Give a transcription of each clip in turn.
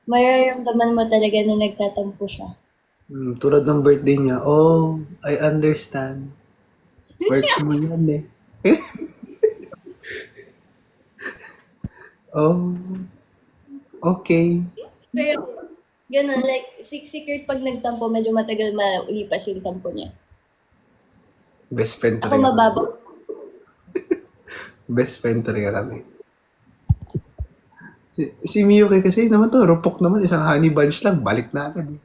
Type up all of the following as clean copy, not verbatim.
Mararamdaman mo talaga na nagtatampo siya. Tulad ng birthday niya, oh, I understand. Work mo yan eh. Oh, okay. Pero, ganun, like, si Kurt pag nagtampo, medyo matagal malipas yung tampo niya. Best friend Ako talaga. mababaw. Best friend talaga kami. Si Miyuki kasi naman to, rupok naman, isang honey bunch lang, balik na agad eh.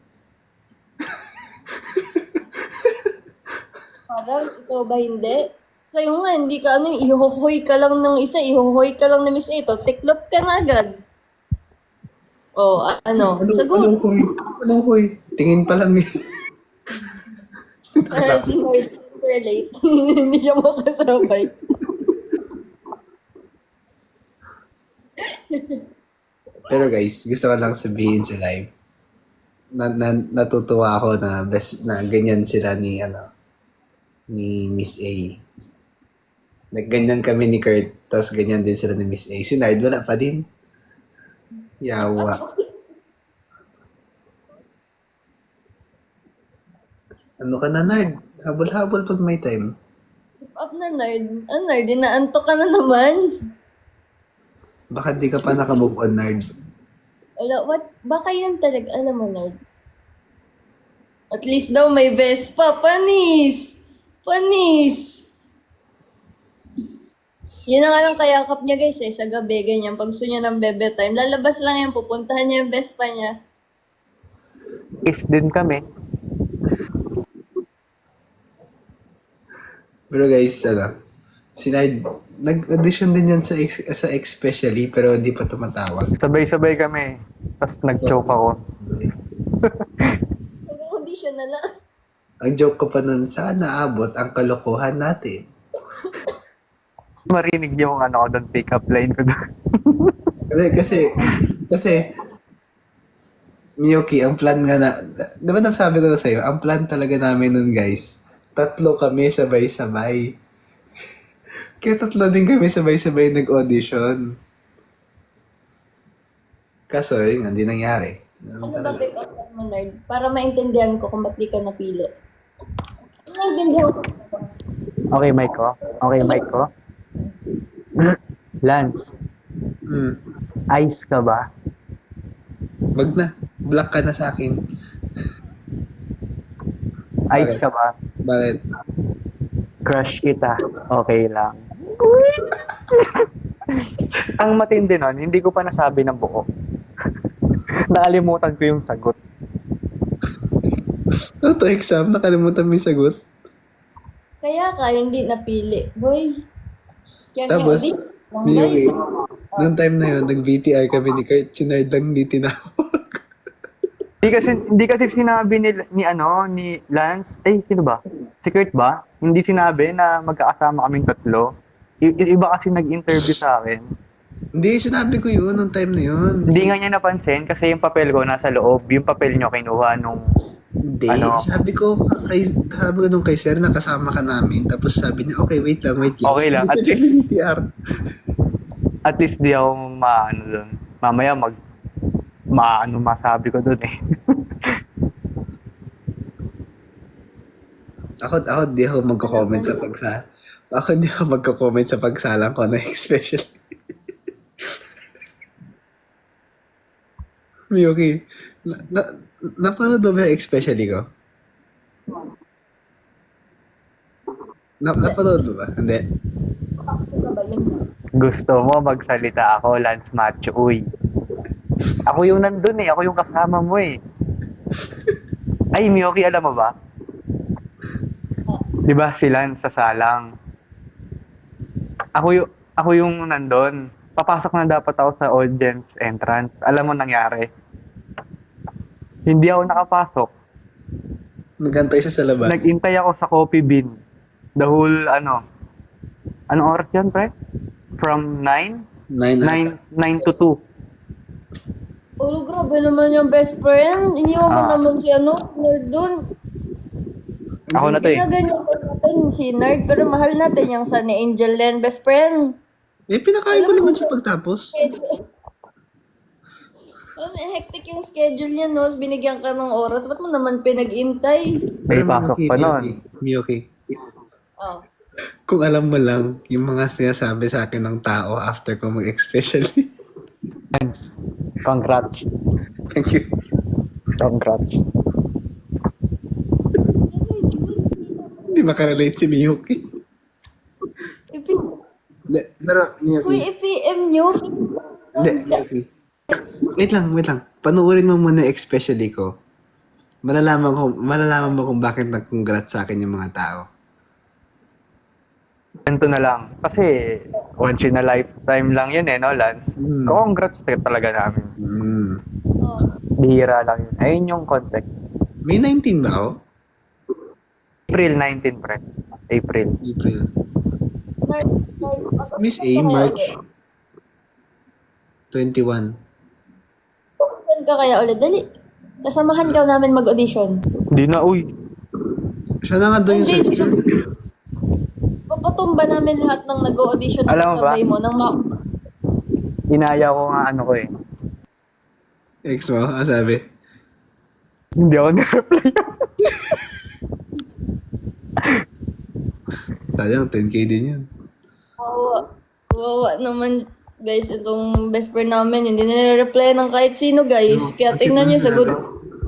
Parang, ikaw ba hindi? Sa'yo nga, hindi ka ano, ihohoy ka lang ng isa, ihohoy ka lang ng isa ito, tiklop ka na agad. O, ano, Anong sagot. hoy? Anong hoy? Tingin pa lang eh. Si Lord, relate. Hindi siya makasabay. Pero guys, gusto ko lang sabihin sa live, natutuwa ako na best na ganyan sila ni Miss A. Like, ganyan kami ni Kurt, tapos ganyan din sila ni Miss A. Si Nard, wala pa din. Yawa. Ano ka na, Nard? Habol-habol pag may time. Keep up na, Nard. Ah, Nard, inaantok ka na naman. Baka di ka pa nakamove on, Nard. Wala, what? Baka yan talaga, alam mo, Nard. At least daw may Vespa. Panis! Panis! Yun na nga lang kayakap niya guys eh, sa gabi, ganyan. Pag gusto niya ng bebe time, lalabas lang yan, pupuntahan niya yung Vespa niya. Kiss din kami. Pero guys, si Nard, nag-audition din yan sa Especially, pero di pa tumatawag. Sabay-sabay kami. Tapos nag-choke ako. Nag-audition na lang. Ang joke ko pa nun, saan naabot ang kalokohan natin? Marinig yung ano ko doon, pick-up line ko doon. Kasi, Miyuki, ang plan nga na, di ba sabi ko na sa'yo, ang plan talaga namin nun guys, tatlo kami sabay-sabay. Kaya tatlo din kami sabay-sabay nag-audition. Kaso, yun nga, hindi nangyari. Ganun Ano ba talaga. pick up line mo, Nard? Para maintindihan ko kung ba't di ka napili. Maintindihan ko. Okay, mic ko. Okay, mic ko. Lance, Hmm. ice ka ba? Wag na. Black ka na sa akin. Ice Bakit? ka ba? Bakit? Crush kita. Okay lang. Ang matindi nun, hindi ko pa nasabi ng buo. Nakalimutan ko yung sagot. Ano to exam? Nakalimutan mo yung sagot? Kaya ka hindi napili. Boy, kaya Tapos, audition lang Miyuki, guys. noong time na yun, nag-VTR kami ni Kurt, si Nard lang hindi tinawag. Hindi kasi sinabi ni Lance, sino ba? Si Kurt ba? Hindi sinabi na magkakasama kaming tatlo. Iba kasi nag-interview sa akin. Hindi, sinabi ko yun noong time na yun. Hindi nga niya napansin kasi yung papel ko nasa loob. Yung papel niyo kinuha nung Hindi, ano. sabi ko nung kay sir, nakasama ka namin. Tapos sabi niya, okay, wait lang, wait lang. Okay lang. Hindi siya VTR. At least di ako maano doon. Mamaya masabi ko doon eh. Ako di ako magko-comment sa Ako di ako magko-comment sa pagsalang ko na especially. Miyuki, napanood mo ba yung especially ko? Napanood mo ba? Hindi. Ano ba yun? Gusto mo magsalita ako, Lance Macho. Uy. Ako yung nandun eh. Ako yung kasama mo eh. Ay, Miyoki, alam mo ba? Di ba si Lance sa salang? Ako yung nandun. Papasok na dapat ako sa audience entrance. Alam mo nangyari? Hindi ako nakapasok. Nagantay siya sa labas. Nagintay ako sa coffee bean. The whole, anong oras yan, pre? From 9? 9 ata. 9 to 2. Oh, grabe naman yung best friend. Iniwan mo Ah. naman si Nerd dun. Ako na to eh. Ginaganyan ko natin si Nerd, pero mahal natin yung sa ni Angel Len, best friend. Pinakain ko naman siya pagtapos. Hectic yung schedule niya, no? Binigyan ka ng oras. Ba't mo naman pinag-intay? May pasok pa nun. Miyuki, Oh. kung alam mo lang yung mga sinasabi sa akin ng tao after ko mag-especially. Congrats. Thank you. Congrats. Hindi makarelate si Miyuki. Hindi, pero Uy, Miyuki. i-PM nyo. Hindi, Miyuki. Wait lang. Panuorin mo muna yung especially ko. Malalaman mo kung bakit nag-congrats sa akin yung mga tao. Ganito na lang. Kasi, once in a lifetime lang yun no, Lance? Congrats talaga namin. Oh. Bihira lang yun. Ayun yung context. May 19 ba ako? April 19, pre. April. Miss A, March 21. Saan ka kaya ulit? Dali. Kasamahan ka namin mag-audition. Hindi na, uy. Siya na nga doon yung Hindi. searcher. Papatumba namin lahat ng nag-audition na Alam mo ba? kasabay mo. Nang Inaya ko nga ano ko eh. Ex mo, sabi? Hindi ako na-reply. Sayang, 10K din yun. Wawa naman, guys. Itong best friend namin, hindi nire-reply ng kahit sino, guys. Kaya Bakit tingnan nyo na sa good...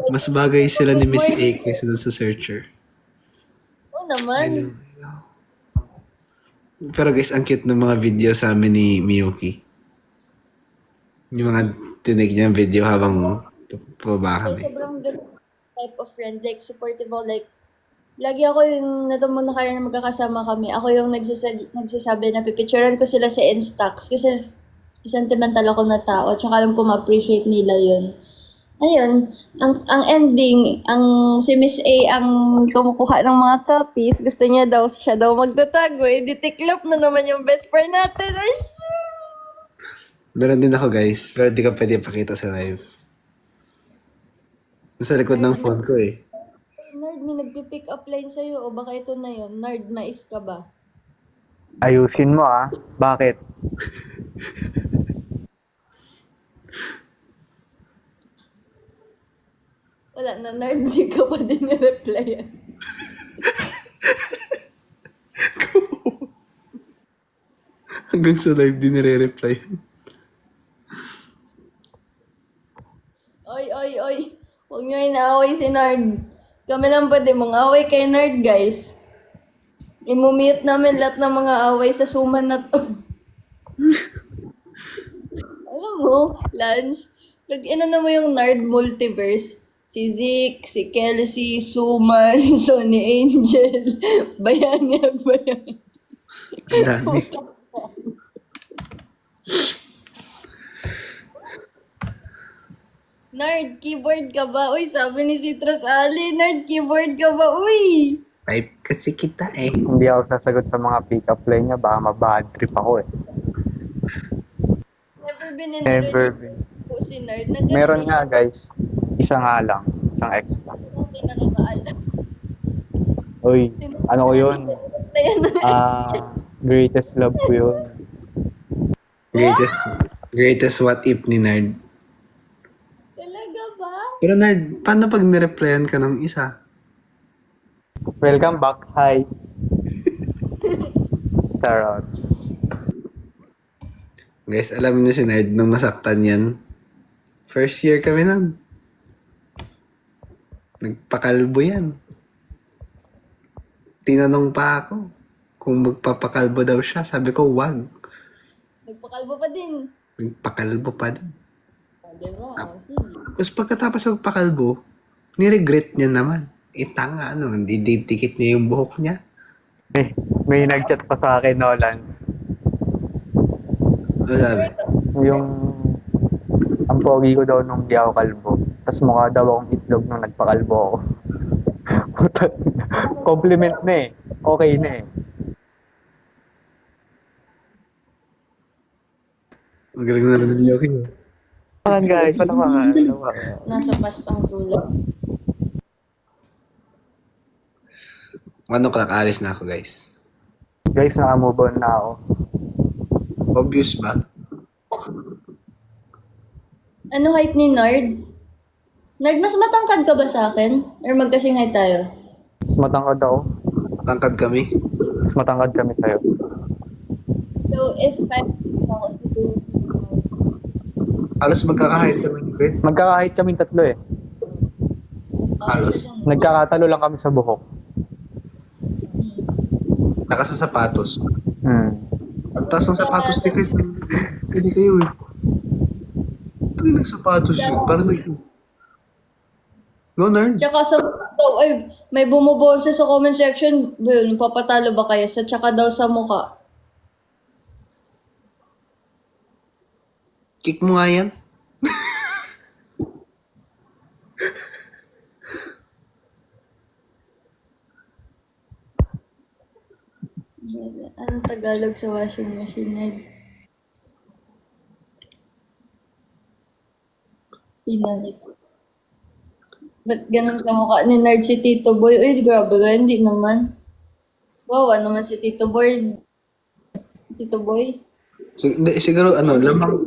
Mas bagay sila ni Miss A kaysa doon sa searcher. Oo naman. Pero guys, ang cute ng mga video sa amin ni Miyuki. Yung mga tinig niya video habang pababa kami. Sobrang good type of friend. Like, supportive ako. Like, lagi ako yung natumon na kaya na magkakasama kami. Ako yung nagsasabi na pipicturean ko sila sa Instax. Kasi sentimental ako na tao. Tsaka alam ko ma-appreciate nila yun. Ayun, ang ending, si Miss A ang kumukuha ng mga copies. Gusto niya daw, siya daw magtatago. Eh, ditiklop na naman yung best friend natin. Ay, Meron din ako guys, pero di ka pwede pakita sa live. Nasa likod ng phone ko eh. Nard, may nagpipick up line sa'yo. O baka ito na yun. Nard, mais ka ba? Ayusin mo ah. Bakit? Wala na, Nard, di ka pa din na-replyan. Hanggang sa live din nire-reply. Oy. Huwag nyo inaaway si Nard. Kami lang pwede mong away kay Nard, guys. Imumute namin lahat ng mga away sa suman na to. Alam mo, Lance, pag-inano mo yung Nard multiverse, si Zeke, si Kelsey, Suman, Sonny Angel, Bayani. Ang dami. Nard, keyboard ka ba? Uy, sabi ni Citrus Ali, Nard, keyboard ka ba? Uy! Type kasi kita eh. Hindi ako sasagot sa mga pick-up line niya. Baka mabad trip ako eh. Never been in Never a been. relationship po si Nard. Meron nga guys. Isa nga lang. Isang ex lang. Hindi nakakaalam. Uy, ano ko yun? Ayan na. Greatest love ko yun. Greatest what if ni Nard. Talaga ba? Pero Nard, paano pag nireplyan ka ng isa? Welcome back. Hi. Charot. Guys, alam niyo si Nard nung nasaktan yan. First year kami nun. Nagpakalbo yan. Tinanong pa ako kung magpapakalbo daw siya. Sabi ko, wag. Nagpakalbo pa din. Nagpakalbo pa din. Diba? Sige. Tapos pagkatapos magpakalbo, niregret niya naman. Tanga, didikit niya yung buhok niya. May nag-chat pa sa akin, Nolan. Ano sabi? Yung ang pogi ko daw nung di ako kalbo. Tapos mukha daw akong itlog nung nagpakalbo ako. Compliment na eh. Okay na eh. Magaling na naman ni Yoki. Ayan guys, paano ka? Nasa pastang tulog. 1 o'clock, alis na ako, guys. Guys, naka-move on na ako. Obvious ba? Ano height ni Nard? Nard, mas matangkad ka ba sa akin? Or magkasing height tayo? Mas matangkad ako. Tangkad kami. Mas matangkad kami sa'yo. So, if 5 ako, si 20. Halos magkakahit kami ni Kurt. Magkakahit kaming tatlo eh. Halos. Nagkakatalo lang kami sa buhok. Nakasasapatos. Ang taas ng sapatos ni Kurt. Hindi kayo eh. Ito yung sapatos yun. Parang No, Nard? Tsaka sa ay, may bumuboses sa comment section. Yun, papatalo ba kayo? Sa tsaka daw sa mukha. Kick mo nga yan. Anong Tagalog sa washing machine, Nard? Pinalik. Ba't ganun ka mukha ni Nard si Tito Boy? Uy, grabe ka, hindi naman. Wawa naman si Tito Boy. Tito Boy. Siguro lamang.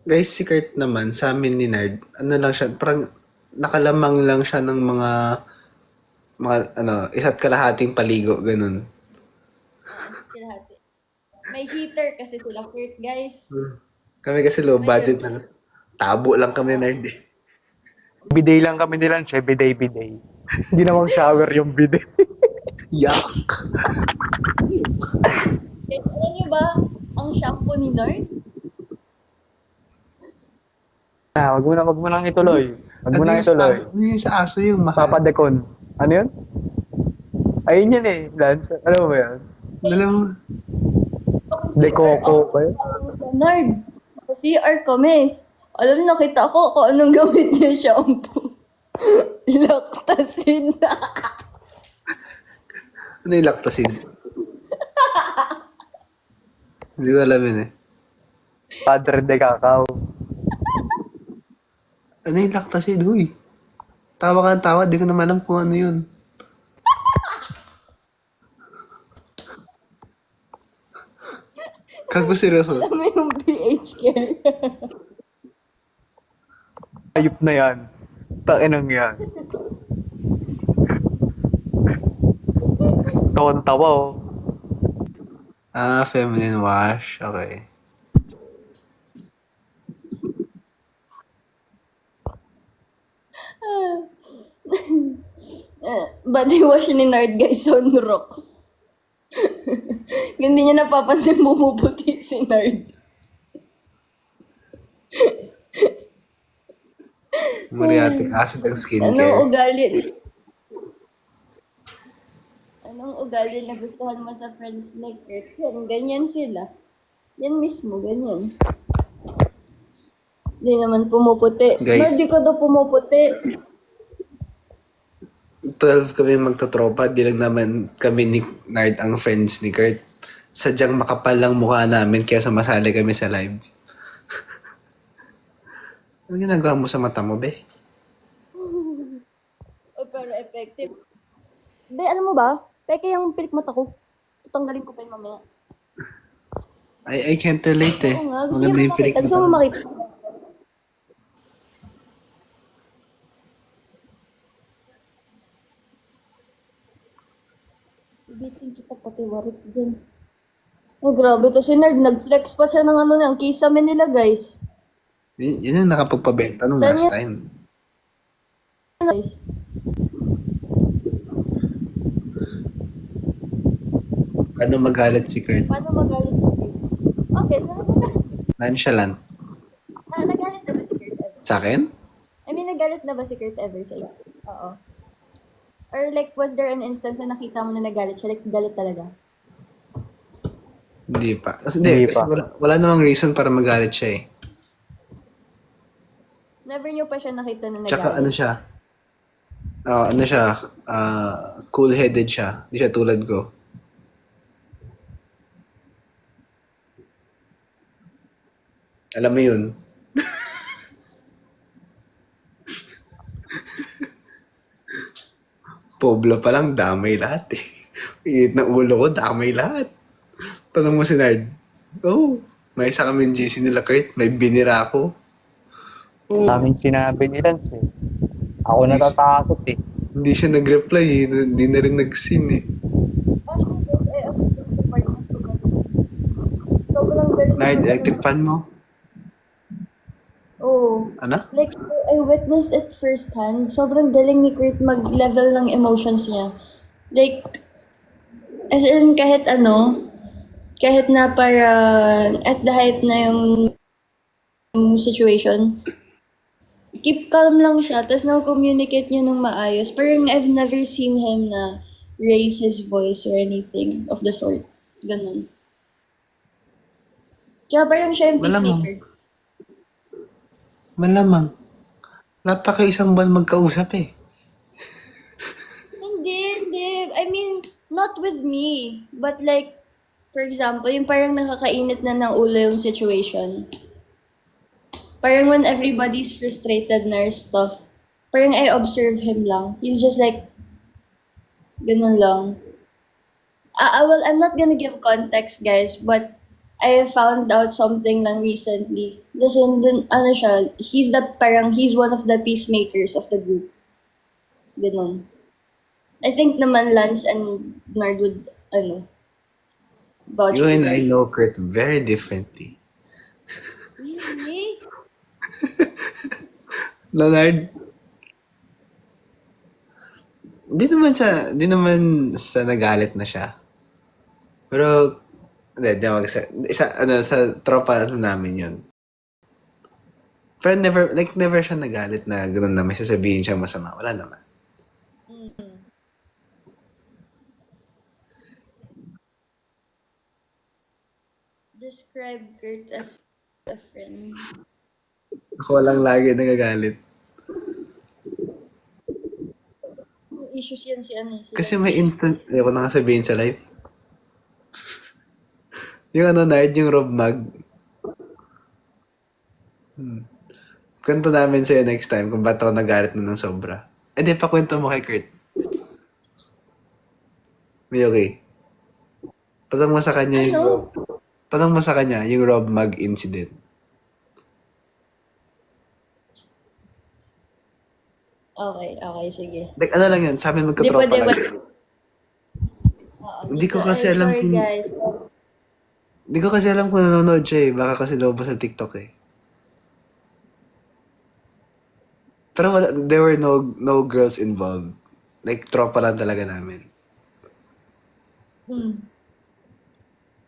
Guys, si Kurt naman, sa amin ni Nard, ano lang siya, parang nakalamang lang siya ng mga isa't kalahating paligo, ganun. Kilahati. May heater kasi sila, Kurt, guys. Kami kasi low budget lang. Tabo lang kami, Nard eh. Bidet lang kami nila, siya bidet. Hindi namang shower yung bidet. Yuck! Guys, alam niyo ba ang shampoo ni Nard? Wag mo nang ituloy. Wag mo nang ituloy. Ano yung sa aso yung mahal? Papadekon. Ano yun? Ayun yun eh, Lance. Alam mo ba yun? Alam mo, Dekoko ba yun? Nard, CR kami. Alam, nakita ko kung anong gamit niya shampoo. Lactacid na. ano yung lactacid? Hindi ko alam yun eh. Padre de Cacao. Ano yung lactacid? Huy. Tawa ka ng tawa, di ko naman alam kung ano yun. Kago seryoso. Alam mo yung PH care. Ayup na yan. Takinang yan. Tawan-tawa oh. Feminine wash. Okay. Body wash ni Nard, guys, Sunrox. Hindi niya napapansin bumubuti si Nard. Muriatic acid ang Anong skincare. ugali? Anong ugali na gustuhan mo sa friends like Kurt? Yan, ganyan sila. Yan mismo, ganyan. Hindi naman pumuputi. Guys. Di ko daw pumuputi. 12 kami magtotropa, di lang naman kami ni Nard ang friends ni Kurt. Sadyang makapal lang mukha namin kaya sumasali kami sa live. Ano ginagawa mo sa mata mo, be? Oh, pero effective. Be, alam mo ba? Peke yung pilik mata ko. Tutanggalin ko pa yun mamaya. I can't relate eh. Oo nga, gusto Maganda niya yung pilik makita. Gusto mo mata. makita. Bitin kita pati warit din. Oh, grabe to si Nerd. Nag-flex pa siya ng ng kisame nila, guys. Yun yung nakapagpabenta nung last time. Guys. Paano magalit si Kurt? Paano magalit si Kurt? Okay, so Nonchalant. nagalit na ba si Kurt ever? Sa akin? I mean, nagalit na ba si Kurt ever sa'yo? Oo. Or like, was there an instance na nakita mo na nagalit siya? Like, galit talaga? Hindi pa. Hindi Kasi pa. wala namang reason para magalit siya eh. Never niyo pa siya nakita na nagalit? Tsaka ano siya, cool-headed siya. Hindi siya tulad ko. Alam mo yun? Pobla pa lang, damay lahat eh. Init na ulo ko, damay lahat. Tanong mo si Nard. Oh, may isa kami GC nila Kurt, may binira ako. Daming sinabi ni Lance eh. Ako natatakot eh. Hindi siya nag-reply eh. Hindi na rin nag-scene eh. Actually, guys, I approve the part of the sobrang galing. Nard, electric fan mo? Oo. Ano? Like, I witnessed it firsthand. Sobrang galing ni Kurt mag-level ng emotions niya. Like, as in, kahit na parang at the height na yung situation, keep calm lang siya, tapos na-communicate niya ng maayos. Parang I've never seen him na raise his voice or anything of the sort. Ganun. Kaya parang siya yung Malamang. peacemaker. Malamang. Napaka-isang buwan magkausap eh. Hindi. I mean, not with me. But like, for example, yung parang nakakainit na ng ulo yung situation. Parang when everybody's frustrated na or stuff, parang I observe him lang. He's just like, ganun lang. Well, I'm not gonna give context, guys, but I found out something lang recently. Tapos yun dun, siya, he's one of the peacemakers of the group. Ganun. I think naman Lance and Nard would, vouch You for and that. I know Kurt very differently. Really? Leonard? Di naman sa nagalit na siya. Pero, hindi sa tropa namin yun. Pero never siya nagalit na gano'n na may sasabihin siyang masama. Wala naman. Describe Kurt as a friend. Ako lang lagi nagagalit. May issues yan si Kasi may instant, ayoko na nga sabihin sa live. Yung Nard, yung Rob Mag. Kwento namin sa'yo next time kung ba't ako nagalit na ng sobra. Eh di, pakwento mo kay Kurt. May okay. Tanong mo sa kanya yung Rob Mag incident. Okay, sige. Like, ano lang yun, sa amin magkatropa Di lang. ba? yun. Hindi ko kasi alam sorry, kung- guys. Hindi ko kasi alam kung nanonood siya eh. Baka kasi lumabas sa TikTok eh. Pero there were no girls involved. Like, tropa lang talaga namin.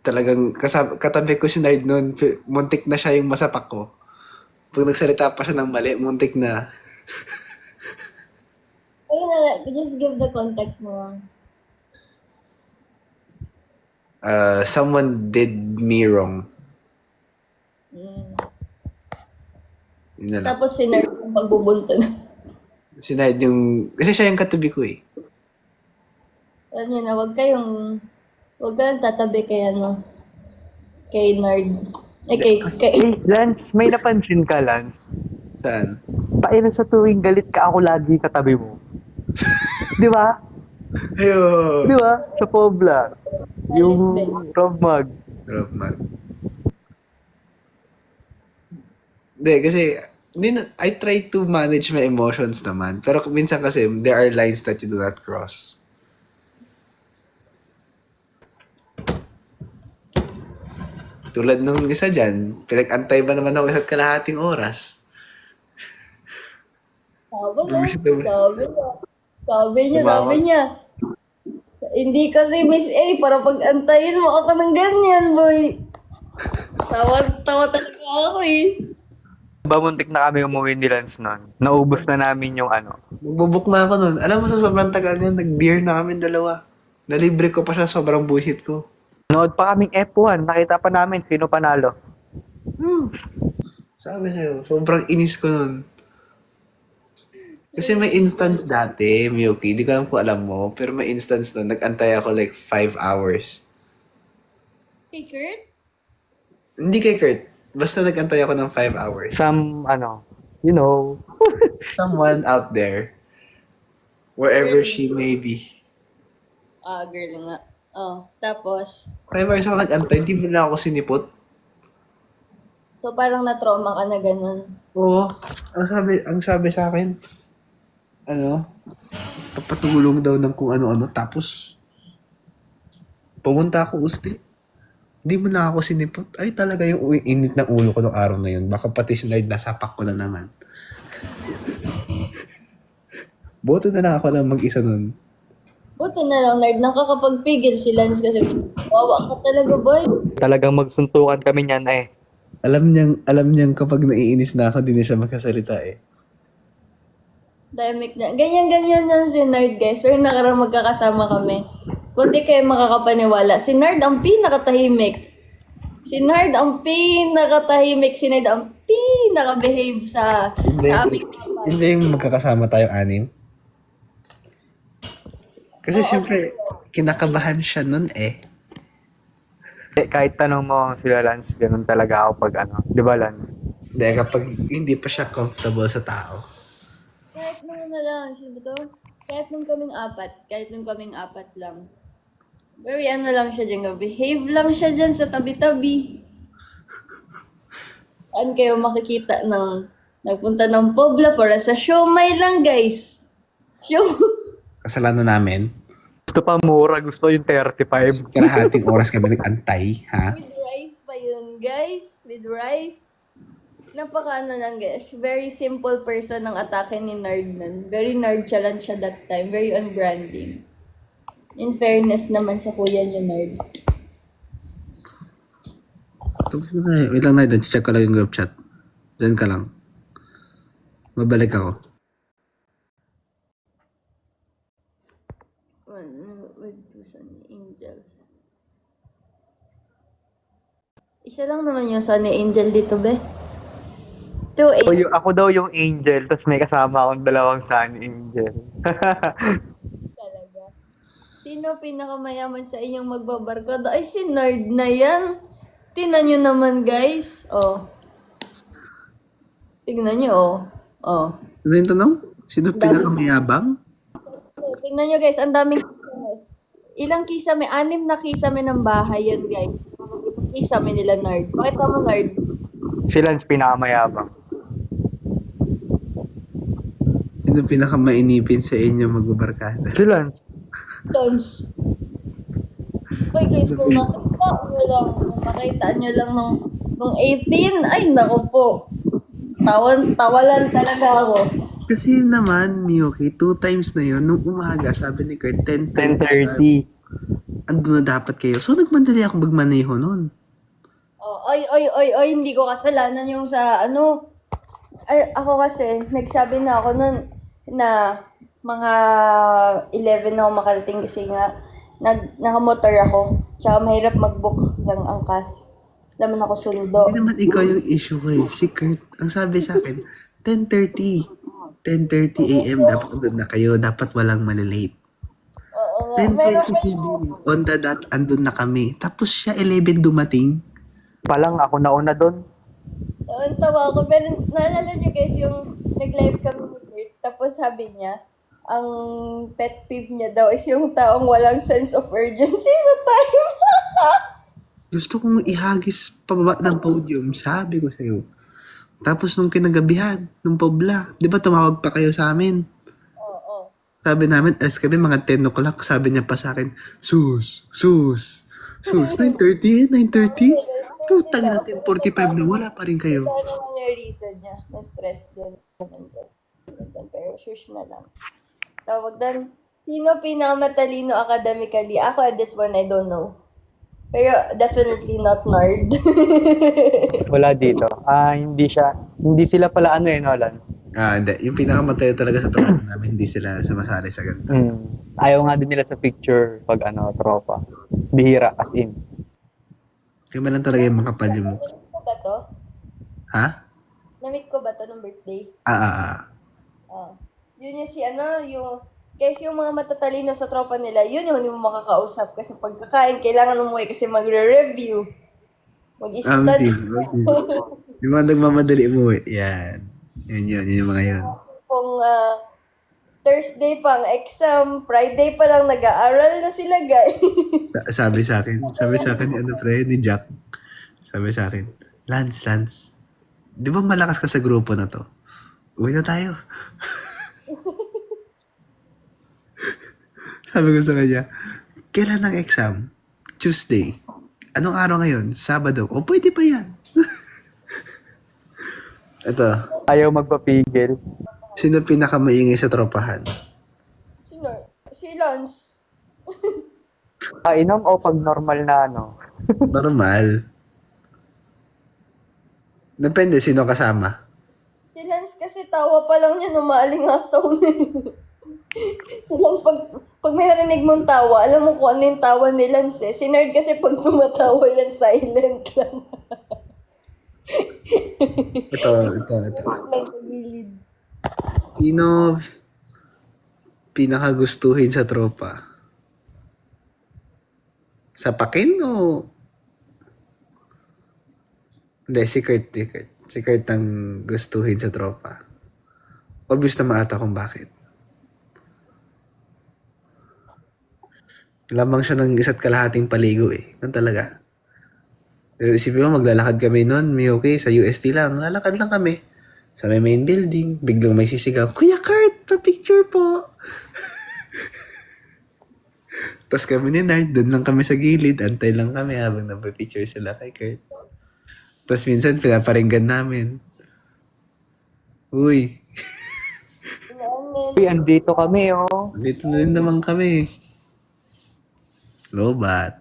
Talagang katabi ko si Nard noon. Muntik na siya yung masapak ko. Pag nagsalita pa siya ng mali, muntik na. Just give the context mo. Someone did me wrong. Yun na lang. Tapos si Nard yung pagbubunto na. Si Nard yung... Kasi siya yung katabi ko eh. Alam niyo na, huwag kayong tatabi kay Nard. Kay Lance, may napansin ka, Lance? Saan? Paano sa tuwing galit ka, ako lagi katabi mo. Di ba? Ayun! Di ba? Sa Pobla. Yung Rob Mag. Rob Mag. Hindi, kasi I try to manage my emotions naman. Pero minsan kasi, there are lines that you do not cross. Tulad nung isa dyan, pinag-antay ba naman ako isa't kalahating oras? Sabi Tumawa. niya. Hindi kasi Miss A, para pag-antayin mo ako ng ganyan, boy. Tawa talaga ako eh. Bamuntik na kami umuwi ni Lance nun. Naubos na namin yung Magbubuk na ako nun. Alam mo sa sobrang tagal yun, nag-beer na kami dalawa. Nalibre ko pa siya, sobrang bullshit ko. Nood pa kaming F1. Nakita pa namin sino panalo. Sabi sa'yo, sobrang inis ko nun. Kasi may instance dati, Miyuki, di ko alam kung alam mo, pero may instance nun, nag-antay ako like 5 hours. Hey, Kurt? Hindi kay Kurt, basta nag-antay ako ng 5 hours. Some, you know. Someone out there, wherever she may be. Girl nga. Tapos, 5 hours ako nag-antay, hindi mo na ako sinipot. So, parang na-trauma ka na ganun. Oo. Ang sabi sa akin, papatulong daw ng kung ano-ano. Tapos, pumunta ako usti. Hindi mo na ako sinipot. Ay, talaga yung init ng ulo ko ng araw na yun. Baka pati si Nard nasapak ko na naman. Boto na lang ako lang mag-isa nun. Buti na lang, Nard, nakakapagpigil si Lance kasi wawa ka talaga, boy. Talagang magsuntukan kami niyan eh. Alam niyang kapag naiinis na ako, di na siya magkasalita eh. Dynamic na. Ganyan-ganyan lang si Nard, guys. Pero nakarang magkakasama kami. Kung di kayo makakapaniwala, si Nard ang pinakatahimik. Si Nard ang pinakatahimik. Si Nard ang pinaka-behave sa aming apat. Hindi yung magkakasama tayong anim. Kasi siyempre, kinakabahan siya nun eh. Kahit tanong mo sila Lance, ganun talaga ako pag ano. Di ba Lance? Hindi, kapag hindi pa siya comfortable sa tao. Kahit nung ano lang, sino ba to? Kahit nung kaming apat lang. Very ano lang siya dyan, behave lang siya dyan sa tabi-tabi. Saan kayo makikita ng nagpunta ng Pobla para sa siomay lang, guys. Kasalanan namin. Gusto pa mura, gusto yung 35. Kalahating oras kami nag-antay, ha? With rice pa yun, guys. With rice. Napaka ano lang, guys. Very simple person ang atake ni Nard nun. Very nerd-chalant siya that time. Very unbranding. In fairness naman sa kuya niyo, Nard. Wait lang na, check ko lang yung group chat. Diyan ka lang. Babalik ako. With two Sunny Angels. Isa lang naman yung Sunny Angel dito, be. Two Angels. Ako daw yung angel, tapos may kasama akong dalawang sun angel. Talaga. Sino pinakamayaman sa inyong magbabarkada? Ay, si Nerd na yan. Tingnan nyo naman, guys. Oh. Tingnan nyo, oh. Oh. Ano yung tanong? Sino pinakamayabang? So, tingnan nyo, guys. Ang daming ilang kisame? 6 na kisame ng bahay yan, guys. Kisame nila, Nerd. Pakita mo, Nerd. Si Lance pinakamayabang. Sino pinakamainipin sa inyo magbabarkada? Si Lance. Tons. Uy, guys, kung makita nyo lang nung 18, ay, naku po. Tawalan talaga ako. Kasi naman, Miyuki, 2 times na yun. Nung umaga, sabi ni Kurt, 10:30. 10:30. Andun na dapat kayo. So, nagmadali akong magmaneho nun. Oh, oy, hindi ko kasalanan yung sa ano. Ay, ako kasi, nagsabi na ako nun na mga 11 na ako makarating kasi nga nakamotor ako. Tsaka mahirap mag-book ng angkas. Laman ako sundo. Hindi naman ikaw yung issue ko eh. Si Kurt, ang sabi sa akin, 10:30. 10:30 a.m. dapat doon na kayo. Dapat walang malilate. Oo nga. 10:27. On the dot, andun na kami. Tapos siya 11 dumating. Palang ako nauna doon. Ang tawa ko. Pero naalala niyo guys, yung nag-live kami ni Kurt. Tapos sabi niya, ang pet peeve niya daw is yung taong walang sense of urgency sa time. Gusto kong ihagis pababa ng podium. Sabi ko sa'yo. Tapos nung kinagabihan, nung Pobla, di ba tumawag pa kayo sa amin? Oo. Sabi namin, alas kami mga 10 o'clock. Sabi niya pa sa akin, Sus. 9:30? Putang na 10:45 na wala pa rin kayo. Ano naman yung reason niya? Na-stress din. Pero shush na lang. Tawag doon, sino pinakamatalino academically? Ako at this one, I don't know. Pero definitely not Nard. Wala dito. Hindi sila pala ano no, Lance? Hindi. Yung pinakamatay talaga sa tropa namin, hindi sila sumasali sa ganito. Ayaw nga din nila sa picture pag tropa. Bihira, as in. Kaya lang talaga yung makapal yung... Na-meet ko ba to? Ha? Na-meet ko ba to nung birthday? Yun yung guys, yung mga matatalino sa tropa nila, yun yung hindi mo makakausap kasi pagkakain, kailangan umuwi kasi magre-review. Mag-study. Yung mga nagmamadali umuwi. Yan. Yun yung mga yun. Kung Thursday pang exam, Friday pa lang nag-aaral na sila, guys. Sabi sa akin ni Jack. Sabi sa akin, Lance, di ba malakas ka sa grupo na to? Uwi na tayo. Sabi ko sa kanya, kailan ang exam? Tuesday. Anong araw ngayon? Sabado. O, pwede pa yan. Ito, Ayaw magpapigil. sino pinakamaingay sa tropahan? Sino? Si Lance. Kainom o pag normal na ano? Normal. Depende sino kasama. Si Lance kasi tawa pa lang niya umaalingasaw na Si Lance, pag may narinig mong tawa, alam mo kung ano yung tawa ni Lance eh. Si Nerd kasi pag tumatawa yan, silent lang. Ito. Nagpagilid. Sino pinakagustuhin sa tropa? Sa pakin o... Hindi, si Kurt. Si Kurt ang gustuhin sa tropa. Obvious na maata kung bakit. Lamang siya ng isa't kalahating paligo eh. Ganun talaga. Pero isipin mo, maglalakad kami noon, Miyuki, sa UST lang. Lalakad lang kami. Sa may main building, biglang may sisigaw, Kuya Kurt, pa-picture po! Tapos kami ni Nard, doon lang kami sa gilid, antay lang kami habang napapicture sila kay Kurt. Tapos minsan, pinaparinggan namin. Uy, Uy, andito kami oh. dito na rin naman kami. Lobat.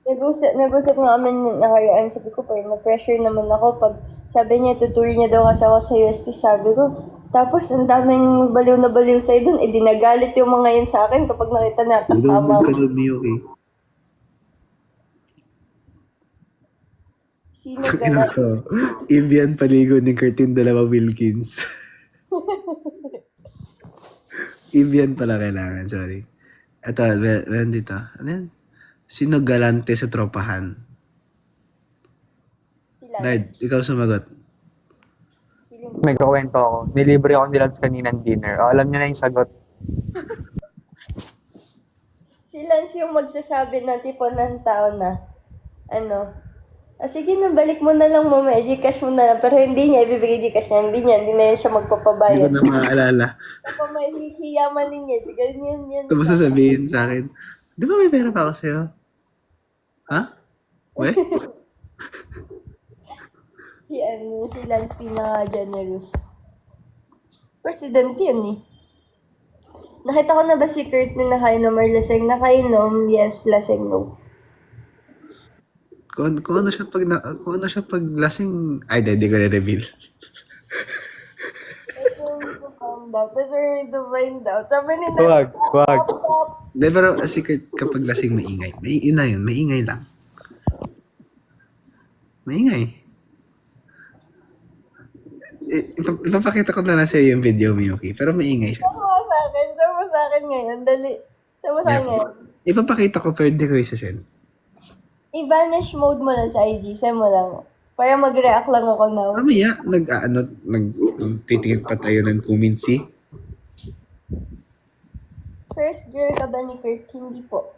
Nag-usap nga kami nakaraan, sabi ko pa na-pressure naman ako pag sabi niya, tutuloy niya daw kasi ako sa UST, sabi ko. Tapos ang daming baliw na baliw sa'yo dun, dinagalit yung mga yun sa akin kapag nakita na kasama Doon ka ko. doon, Miyuki. Sino Ano galit? to? Evian paligo ni Curtin Dalawa Wilkins. Evian pala kailangan, sorry. Ito, meron dito. Ano yan? Sino galante sa tropahan? Sila. Nard, ikaw sumagot. May kakwento ako. Nilibre ako ni Lance kaninang dinner. O, alam niyo na yung sagot. Si Lance yung magsasabi ng tipo ng tao na, sige na, balik mo na lang mama, i-Gcash mo na lang. Pero hindi niya ibibigay Gcash niya, hindi na siya Hindi ko magpapabayad. na maaalala. Kapag may hihiyaman niya, ganyan yan. Tapos sasabihin sa akin, di ba may pera pa ako sa'yo? Ha? We? Si Lance pinaka-generous. President yan eh. Nakita ko na ba si Kurt na nakainom or laseng? Nakainom, yes, laseng, no. Kung ano siya pag lasing, ay, di ko na-reveal. That's where we to find out. That's where we to find out. Sabi ni Wag. Di, pero si Kurt kapag lasing maingay. Maingay lang. Maingay. Ipapakita ko na lang sa'yo yung video, Miyuki. Pero maingay siya. Sama sa akin ngayon, dali. Sama sa akin ngayon. Ipapakita ko, pero hindi ko isa-send. I-vanish mode mo lang sa IG, send mo lang. Para mag-react lang ako now. Mamaya, nagtitingin pa tayo ng kuminsi. First girl ka ba ni Kurt? Hindi po.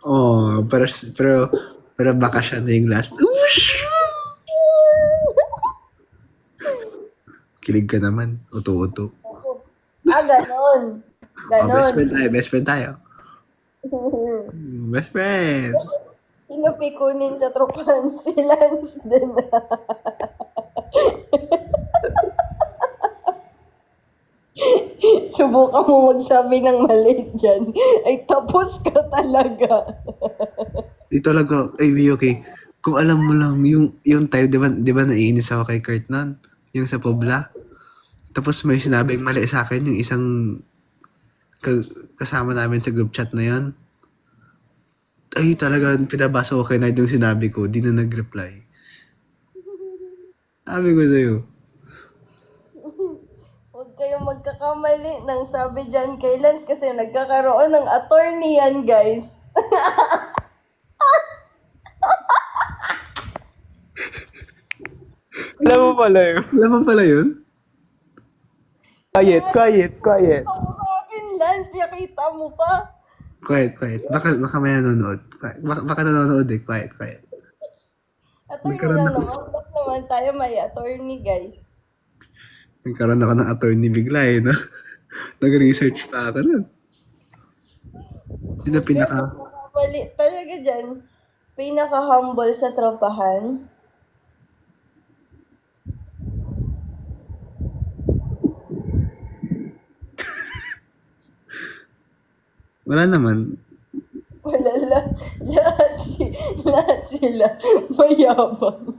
Oh, pero baka siya na yung last. Kilig ka naman. Uto-uto. Ganon. Oh, best Ganon. friend tayo. Best friend. Sino pikunin sa tropahan? Si Lance din. Subukan mo magsabi ng mali dyan. Ay, tapos ka talaga. Talaga, ay, okay. Kung alam mo lang, yung time, di ba naiinis ako kay Kurt nun? Yung sa Pobla. Tapos may sinabing mali sa akin, yung isang kasama namin sa group chat na yon. Ay, talaga, pinabasa ko kay Nard yung sinabi ko, di na nag-reply. Sabi ko sa'yo. Huwag kayong magkakamali ng sabi dyan kay Lance kasi nagkakaroon ng attorney yan, guys. Alam mo pala yun. Alam mo pala yun? Quiet. Ako sa akin, Lance, pinakita mo pa. Quiet. Baka may nanonood. Baka nanonood eh. Quiet. Attorney Nagkaroon lang ako. naman. Ba't naman naman tayo may attorney, guys. Nagkaroon ako ng attorney bigla eh, no? Nag-research pa ako nun. Sino pinaka... Mali talaga dyan. Pinaka-humble sa tropahan. Wala naman. Wala lahat sila mayabang.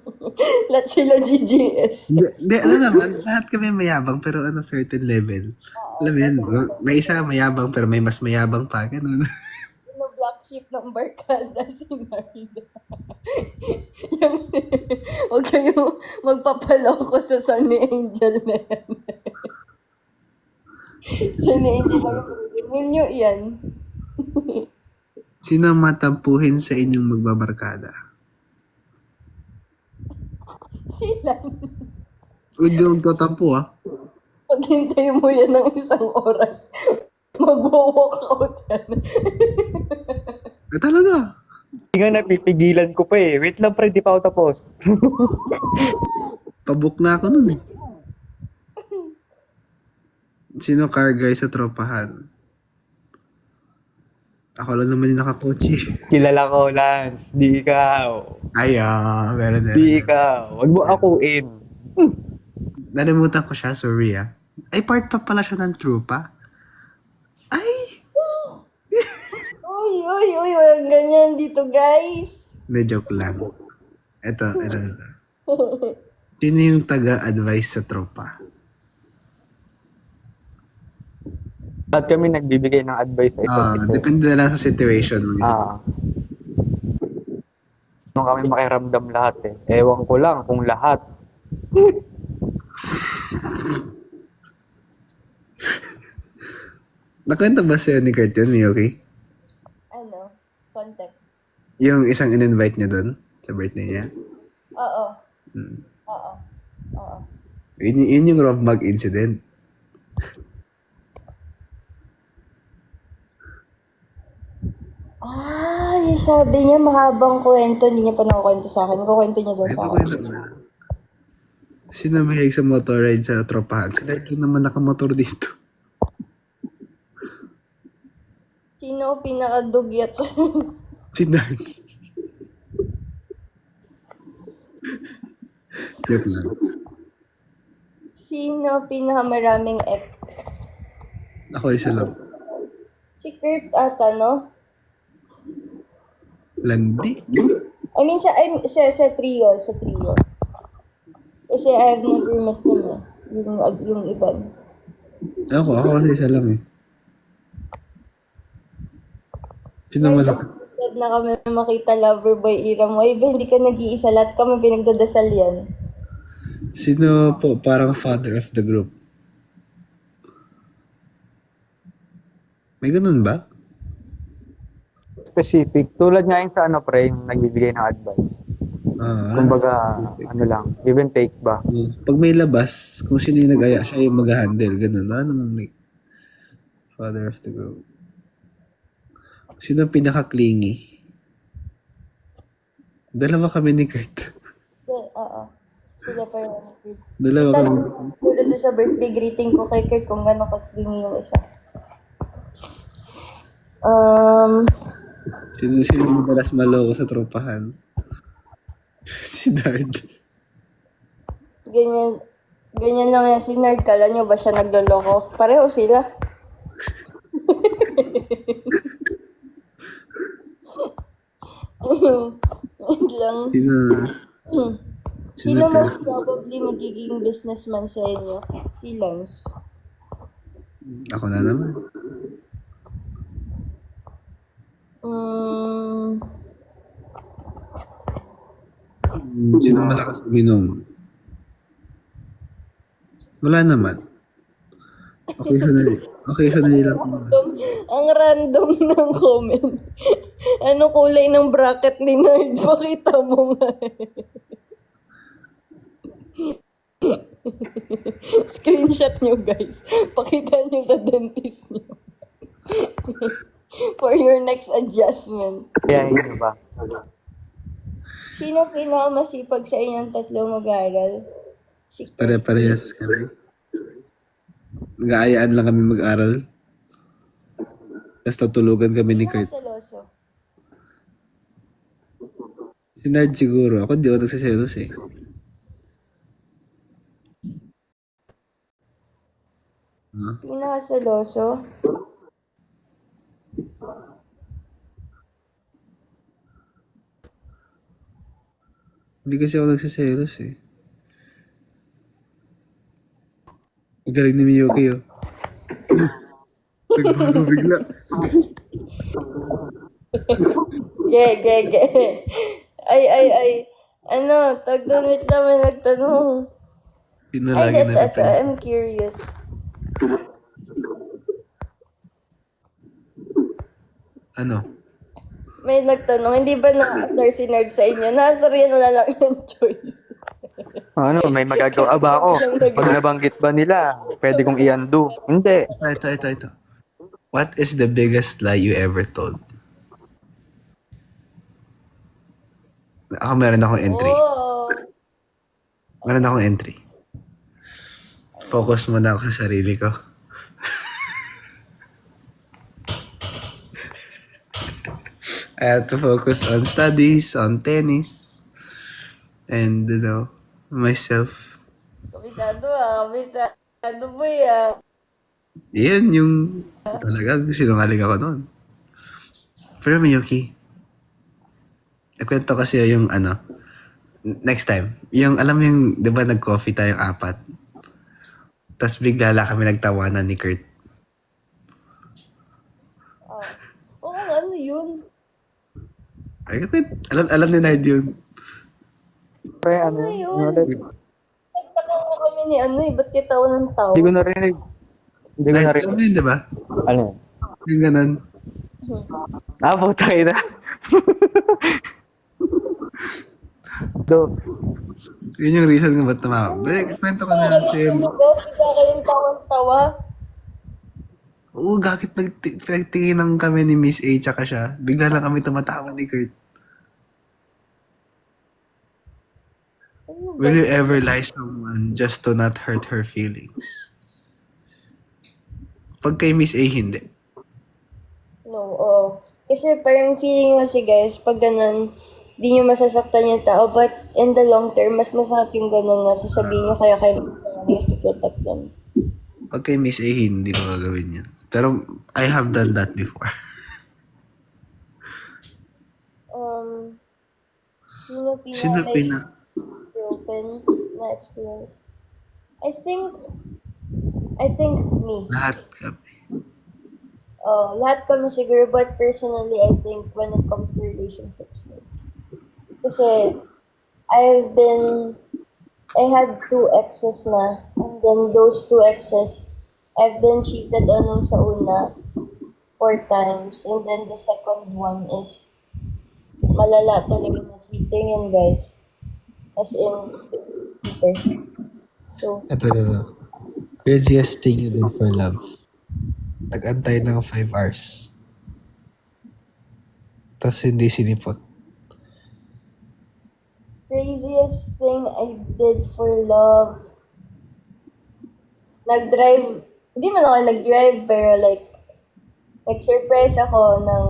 Lahat sila GGS. Hindi, ano naman, lahat kami mayabang pero ano, certain level. Alam mo yun, may isa mayabang pero may mas mayabang pa, ganun. Yung black sheep ng barkada si Narda. Yung, huwag kayong magpapaloko sa Sunny Angel na yan. Sunny Angel lang yung ninyo yan. Sino ang matampuhin sa inyong magbabarkada? Sila. Hindi yung tatampo ah. Paghintay mo yan ng 1 oras, mag-walk out yan. Talaga. Hindi nga napipigilan ko pa eh. Wait lang pre, di pa ako tapos. Pabook na ako nun eh. Sino car guy sa tropahan? Ako lang naman yung nakakotse. Kilala ko, Lance. Di ikaw. Ay, meron na. Di ikaw. Huwag mo akuin. Nalimutan ko siya, sorry ah. Ay, part pa pala siya ng trupa. Ay! Uy, walang ganyan dito, guys. Na joke lang. Ito. Sino yung taga-advise sa tropa? At kami nagbibigay ng advice sa isa't isa. Depende na lang sa situation. Nung kami makiramdam lahat eh. Ewan ko lang kung lahat. Nakwento ba sa'yo ni Kurt yun, Miyoki? Ano? Context. Yung isang in-invite niya doon sa birthday niya? Oo. Hmm. Oo. Yun yung Rob Mag incident. Sabi niya mahabang kwento. Hindi niya pa nakukwento sa akin. Kukwento niya doon sa Ito ko akin. yun. Sino mahilig sa motor ride sa tropahan? Si Dad lang naman nakamotor dito. Sino pinakadugyat sa... Si Dad. Joke lang. Sino pinakamaraming ex? Ako isa lang. Si Kurt ata, no? Landi. I mean, sa trio. Kasi I have never met them eh. Yung iba. Ako kasi isa lang eh. Sino malaki? Glad na kami makita Loverboy Iram. Ay, ba, hindi ka nag-iisa. Lahat kami pinagdadasal yan. Sino po parang father of the group? May ganun ba? Specific. Tulad nga yung sa ano pre, yung nagbibigay ng advice. Kumbaga, ano lang, give and take ba? Pag may labas, kung sino yung nag-aya, siya yung mag-handle. Ganun. Wala namang father of the group. Sino ang pinaka-clingy? Dalawa kami ni Kurt. Oo. Sila pa yung Kurt. Dalawa kami. Tulad doon sa birthday greeting ko kay Kurt kung gano'n ka-clingy yung isa. Sino madalas maloko sa tropahan? Si Dard. Ganyan lang yan si Nerd. Kala nyo ba siya nagloloko? Pareho sila. Wait lang. Sino mas probably magiging businessman sa inyo? Si Lance. Ako na naman. Sino malakas uminom? Wala naman. Occasionally lang. Ang random ng comment. Ano kulay ng bracket ni Nerd? Pakita mo nga. Screenshot nyo guys. Pakita nyo sa dentist nyo. For your next adjustment. Kaya yun ba? Sino pinakamasipag sa inyong tatlo mag-aral? Si Kurt. Pare-parehas kami. Nag-aayaan lang kami mag-aral. Tapos tutulugan kami ni Kurt. Pinakaseloso. Si Nard siguro. Ako di ako nagsiselos eh. Ha? Pinakaseloso? Hindi kasi ako nagsiselos eh. Ang galing ni Miyuki oh. Nagbago bigla. Ge. Ay. Ano, tag-donate naman nagtanong. Yun na Ay, lagi that's na I'm curious. Ano? May nagtanong, hindi ba na-asar si Nerd sa inyo? Na-asar yan, wala lang yung choice. Ano, may magagawa ba ako? Pag nabanggit ba nila, pwede kong i-undo? Hindi. Ito. What is the biggest lie you ever told? Ako meron akong entry. Oh. Meron akong entry. Focus muna ako sa sarili ko. I have to focus on studies, on tennis, and myself. Kabisado kabisado boy Yan yung talagang sinungaling ako noon. Pero Miyuki, nakwento kasi yung next time, yung alam mo yung, di ba nag-coffee tayong apat? Tapos bigla lang kami nagtawanan ni Kurt. Oo, ano yun? Ay, alam ni Nard yun. Pre, ano Ano yun? yun? Nagtaka nga kami ni ba't kita tawa ng tao? Hindi ko narinig. Hindi ko Nard, narinig. alam mo yun, di ba? Ano yun? Yung ganun. Putay na. Do. Yun yung reason kung ba't tumawa. Kwento ko na lang sa'yo. Bigla kayong tawang-tawa. Oo, gagit pinagtinginan kami ni Miss A tsaka siya. Bigla lang kami tumatawa ni Kurt. Ano ba? Will you ever lie someone just to not hurt her feelings? Pag kay Miss A, hindi. No, oo. Kasi parang feeling nyo kasi guys, pag ganun, di nyo masasaktan yung tao, but in the long term, mas masakit yung ganun na sasabihin nyo kaya kayo is to protect them. Pag kay Miss A, hindi ko gagawin yan. Pero I have done that before. Sino Sino broken na experience? I think me. Lahat kami. Lahat kami siguro, but personally, I think when it comes to relationships, kasi I had 2 exes na, and then those 2 exes, I've been cheated on nung sa una 4 times, and then the second one is malala talaga na cheating yan, guys. As in, cheater. So, Ito. Craziest thing you did for love. Nag-antay ng 5 hours. Tapos hindi sinipot. craziest thing I did for love. Nag-drive, hindi man ako nag-drive, pero like, nag-surprise ako ng,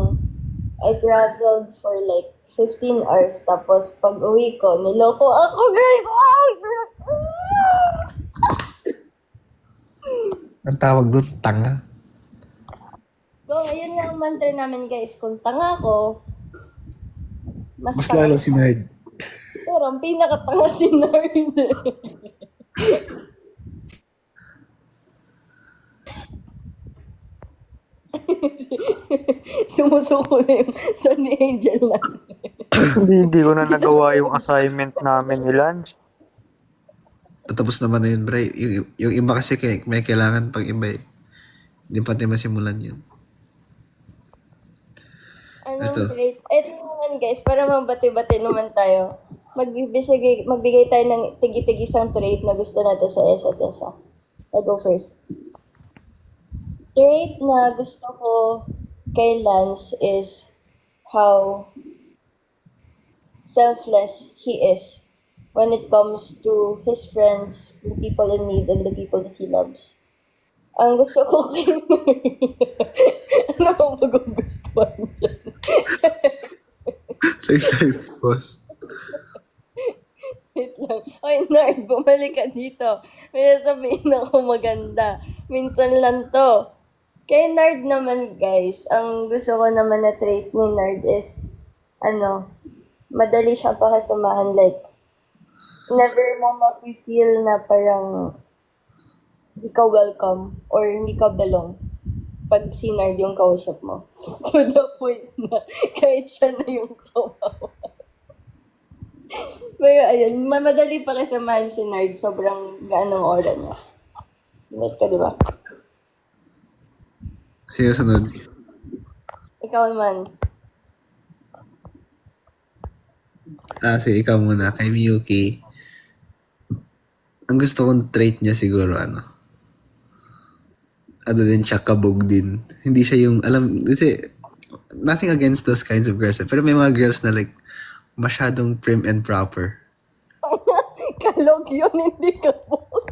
I traveled for like 15 hours, tapos pag uwi ko, niloko ako, guys! Ang tawag doon, tanga. So, ayun lang ang mantra namin, guys. Kung tanga ako, mas Mas tanga. lalo si Nard. Pero ang pinakatanga si Nerd. Sumusuko na yung Sunny Angel na. Hindi ko na nagawa yung assignment namin ni Lance. Tapos naman na yun, Bray. Yung iba kasi may kailangan pag iba eh. Hindi pati masimulan yun. Anong Ito. trait? Ito naman guys, para mabati-bati naman tayo. Magbigay tayo ng tigi-tigisang trait na gusto natin sa isa't isa. I'll go first. Trait na gusto ko kay Lance is how selfless he is when it comes to his friends, the people in need, and the people that he loves. Ang gusto ko kay ano ang magugustuhan dyan? Life post. Wait lang. Oy, Nard, bumalik ka dito. May sasabihin ako maganda. Minsan lang to. Kay Nard naman, guys, ang gusto ko naman na trait ni Nard is, madali siyang pakasamahan. Like, never mo ma-feel na parang hindi ka welcome or hindi ka belong pag si Nard yung kausap mo. To the point na kahit siya na yung kawawa. Pero ayun, madali pa kasamahan si Nard. Sobrang gaanong aura niya. Like ka, di ba? Sino sunod? Ikaw naman. Sige, ikaw muna. Kay Miyuki, ang gusto kong trait niya siguro, ano din siya, kabog din. Hindi siya yung, kasi, nothing against those kinds of girls. Pero may mga girls na like, masyadong prim and proper. Kalog yun, hindi kabog.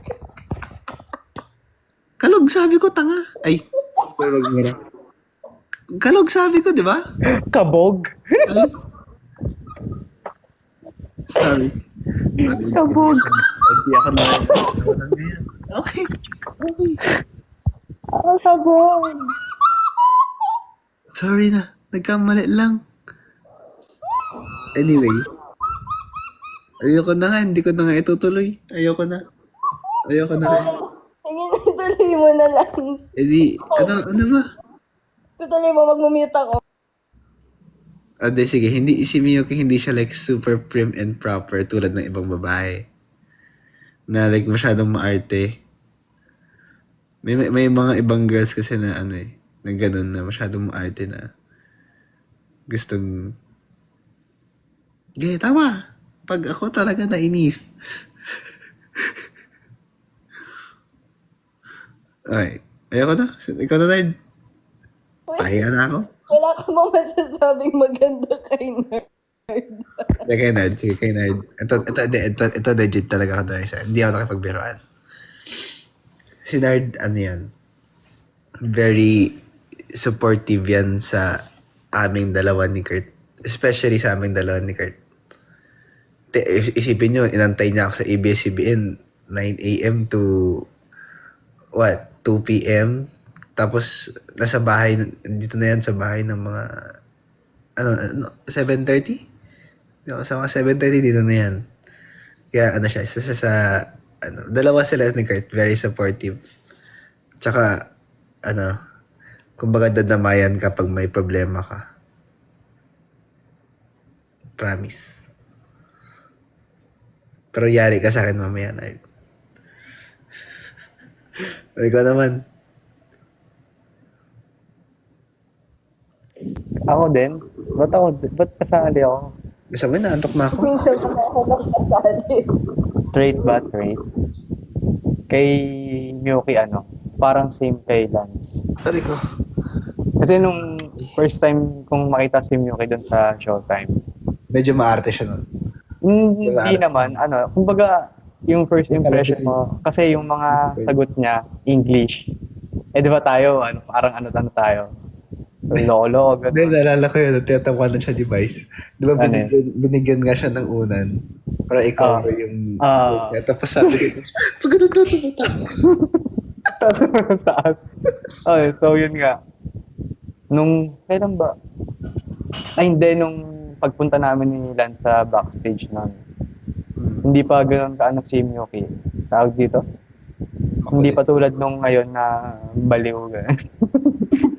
Kalog, sabi ko, tanga. Ay, kalog mo na. Kalog, sabi ko, di ba? Kabog? Ay. Sorry. Kabog. Hindi ako na. Okay. Kabog. Sorry na. Nagkamali lang. Anyway. Ayoko na nga. Hindi ko na nga itutuloy. Ayoko na nga. Tingin, tuloy mo na lang. Ano ba? Tutuloy mo, mag-mute ako. Sige. Si Miyuki, hindi siya like super prim and proper tulad ng ibang babae. Na like masyadong maarte. May mga ibang girls kasi na na ganun na masyadong maarte na gustong tama. Pag ako talaga nainis. Okay. Ayoko na. Ikaw na, Nard. Pahinga na ako. Wala ka bang masasabing maganda kay Nard? Kay Nard. Sige, kay Nard. Ito legit talaga ako dahil sa hindi ako nakipagbiruan. Si Nard, yan? Very supportive yan sa aming dalawa ni Kurt. Especially sa aming dalawa ni Kurt. Isipin nyo, inantay niya ako sa ABS-CBN 9 a.m. to 2 p.m. Tapos, nasa bahay, dito na yan sa bahay ng mga 7:30? Sa mga 7:30 dito na yan. Kaya siya, isa siya sa, dalawa sila ni Kurt, very supportive. Tsaka, kumbaga dadamayan kapag may problema ka. Promise. Pero yari ka sa akin mamaya, Nard. Ikaw naman. Ako din? Ba't kasali ako? Gusto mo, naantok na ako. Minsan ko na ako nakasali. Trait ba? Trait? Kay Miyuki, parang same kay Lance. Pari ko. Kasi nung first time kong makita si Miyuki dun sa Showtime, Medyo maarte siya nun. hindi naman, kumbaga, yung first impression mo, kasi yung mga sagot niya, English. Di ba tayo, parang ano tayo? Lolo, Hindi, naalala ko yun. Tiyatawanan siya device. Di ba binigyan nga siya ng unan para i-cover yung space niya. Tapos sabi ko, pag ganun daw tumatawa. Taas. So yun nga. Kailan ba? Hindi, nung pagpunta namin ni Lan sa backstage nun. Hindi pa ganoon ka si Miyuki. Tawag dito? Hindi pa tulad nung ngayon na baliw.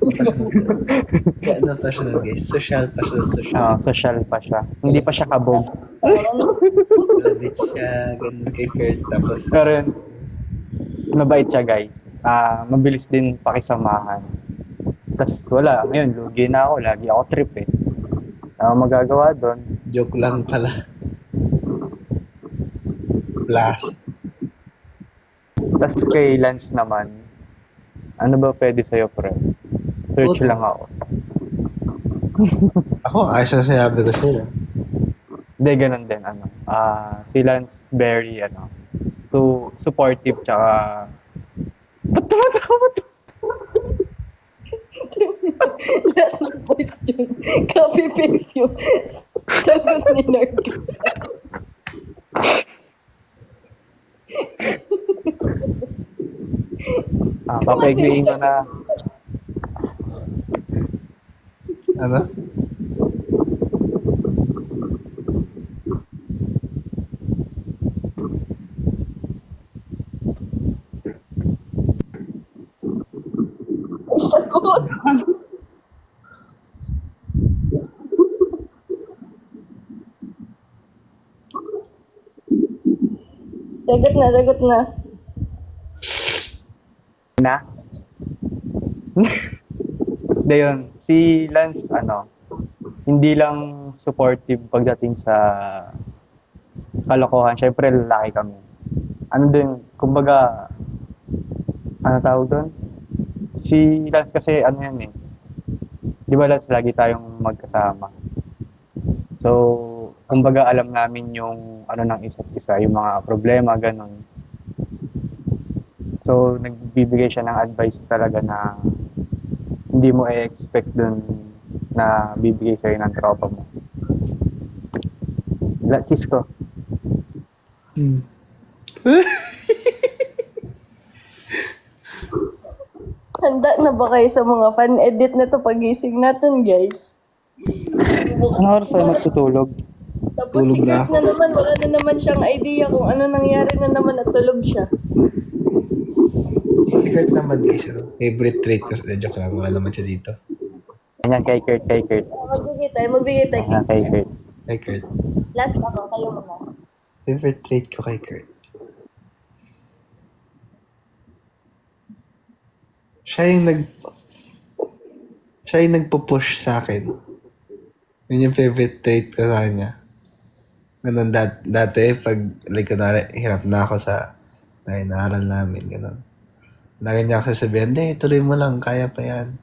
Pa siya guys. Social pa siya. Social pa siya. Hindi pa siya kabog. Labit siya, ganun kay Kurt. Tapos, Pero yun, mabait siya guys. Mabilis din pakisamahan. Tapos wala, ngayon, lugi na ako. Lagi ako trip eh. Magagawa doon. joke lang pala. Blast. Tapos kay Lance naman, ano ba pwede sa'yo, pre? Search Puta. lang ako. Ako, ayos na sinabi ko sa'yo. Hindi, ganun din, si Lance very, supportive, tsaka, ba't tumatawa ba to? Lahat ng question, copy-paste yung sagot ni Nerd. Papaigwiin ko na, Ano? Ay, sagot! Sagot na. na? Hindi yun, si Lance, hindi lang supportive pagdating sa kalokohan. Syempre, lalaki kami. Ano din, kumbaga, ano tawag doon? Si Lance kasi, yan eh. Di ba Lance, lagi tayong magkasama. So, kumbaga, alam namin yung ng isa't isa, yung mga problema, ganun. So, nagbibigay siya ng advice talaga na hindi mo i-expect dun na bibigay sa'yo ng tropa mo. Kiss ko. Handa na ba kayo sa mga fan-edit na to pagising natin, guys? Ano oras tayo matutulog? Tapos Tulog si na Kurt na naman, wala na naman siyang idea kung ano nangyari na naman at tulog siya. Kurt naman guys, favorite trait ko. Joke lang, wala naman siya dito. Ganyan, kay Kurt. Magbigay tayo. Ganyan, kay Kurt. Kay Kurt. Last ako, kayo muna. Favorite trait ko kay Kurt. Siya yung nagpo-push sa akin. Yun yung favorite trait ko sa kanya. Ganun dati, pag, like, kunwari, hirap na ako sa inaaral namin, ganun. Lagi niya ako sasabihin, hindi, tuloy mo lang, kaya pa yan.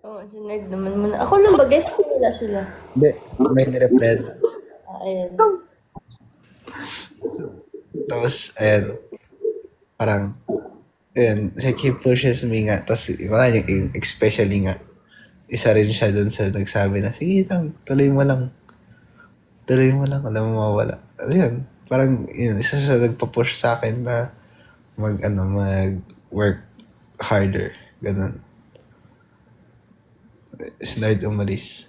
Oo, si Nerd naman muna. Ako lang ba, guys? Wala sila. Hindi, may nireply. Ayan. Tapos, ayan, parang, ayan, he pushes me nga. Tapos, wala yung especially nga, isa rin siya dun sa nagsabi na, sige lang, tuloy mo lang. Tuloy mo lang, alam mo mawala. Ayun, parang, yun, isa siya nagpa-push sa akin na mag-work harder. Ganun. Slide umalis.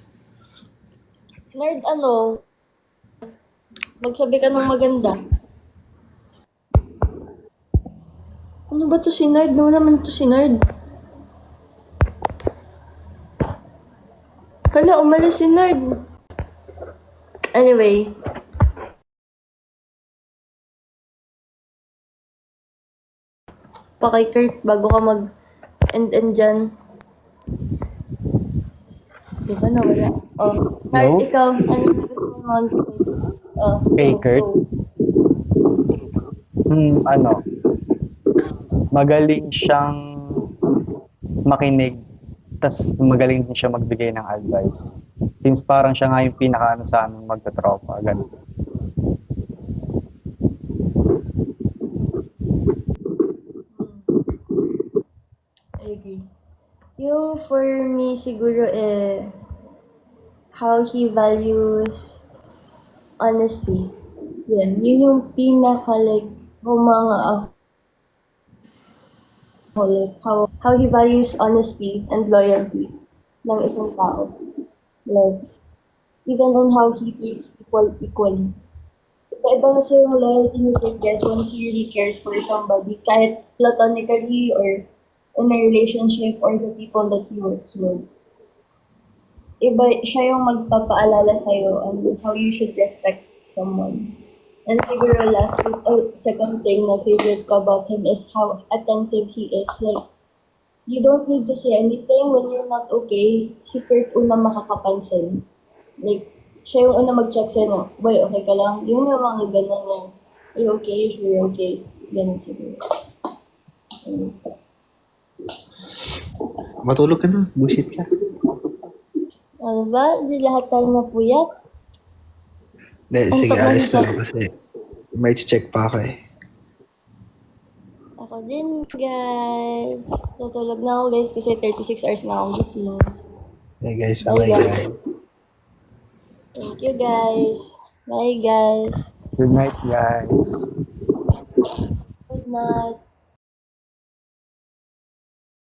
Nerd, magsabi ka ng maganda. Ano ba to si Nerd? Ano naman to si Nerd? Hala, umalis si Nerd. Anyway. Pa kay Kurt, bago ka mag-end dyan. Di ba nawala? Oh. Nerd, No? ikaw, ano na gusto mo? Oh, Kay go, Kurt? go. Magaling siyang makinig, tas magaling din siya magbigay ng advice. Since parang siya nga yung pinaka sa aming magtatropa, ganun. I agree. Yung for me siguro how he values honesty. Yan. Yun yung pinaka like humanga ako. Like how he values honesty and loyalty ng isang tao. Like, even on how he treats people equally. Iba-iba kasi yung loyalty ni Rodriguez once he really cares for somebody, kahit platonically or in a relationship or the people that he works with. Iba, siya yung magpapaalala sa'yo on how you should respect someone. And siguro second thing na favorite ko about him is how attentive he is. Like, you don't need to say anything when you're not okay. Si Kurt una makakapansin. Like, siya yung una mag-check sa'yo na, boy, okay ka lang? Yung may mga ganun na, Are you okay? Sure, you're okay. Ganun siguro. Ayun. Matulog ka na. Bullshit ka. Ano ba? Di lahat tayo mapuyat. Hindi, sige, alis na lang kasi may check pa ako eh. Ako din, guys. Tutulog na ako, guys, kasi 36 hours na akong gising. Hey guys, Bye, bye guys. guys. Thank you, guys. Bye, guys. Good night, guys. Good night.